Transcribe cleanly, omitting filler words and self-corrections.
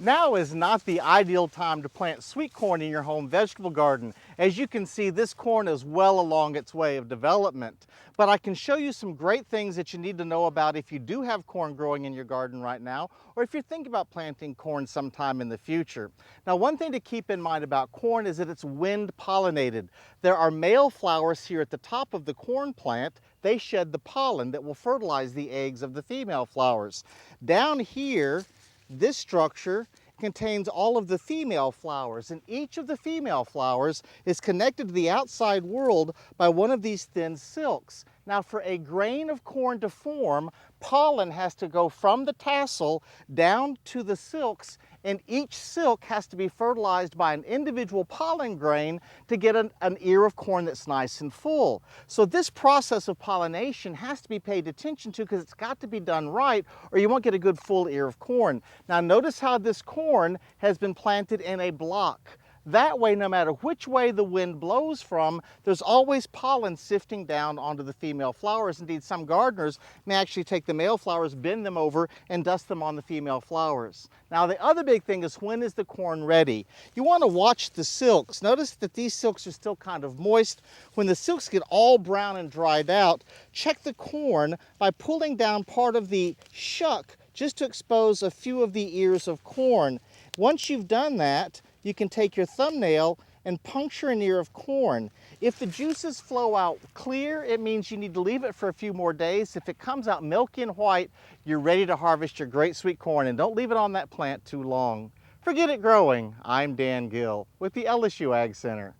Now is not the ideal time to plant sweet corn in your home vegetable garden. As you can see, this corn is well along its way of development. But I can show you some great things that you need to know about if you do have corn growing in your garden right now, or if you're thinking about planting corn sometime in the future. Now, one thing to keep in mind about corn is that it's wind pollinated. There are male flowers here at the top of the corn plant. They shed the pollen that will fertilize the eggs of the female flowers. Down here, this structure contains all of the female flowers, and each of the female flowers is connected to the outside world by one of these thin silks. Now, for a grain of corn to form, pollen has to go from the tassel down to the silks, and each silk has to be fertilized by an individual pollen grain to get an ear of corn that's nice and full. So this process of pollination has to be paid attention to because it's got to be done right, or you won't get a good full ear of corn. Now notice how this corn has been planted in a block. That way, no matter which way the wind blows from, there's always pollen sifting down onto the female flowers. Indeed, some gardeners may actually take the male flowers, bend them over, and dust them on the female flowers. Now, the other big thing is, when is the corn ready? You want to watch the silks. Notice that these silks are still kind of moist. When the silks get all brown and dried out, check the corn by pulling down part of the shuck just to expose a few of the ears of corn. Once you've done that, you can take your thumbnail and puncture an ear of corn. If the juices flow out clear, it means you need to leave it for a few more days. If it comes out milky and white, you're ready to harvest your great sweet corn, and don't leave it on that plant too long. For Get It Growing, I'm Dan Gill with the LSU Ag Center.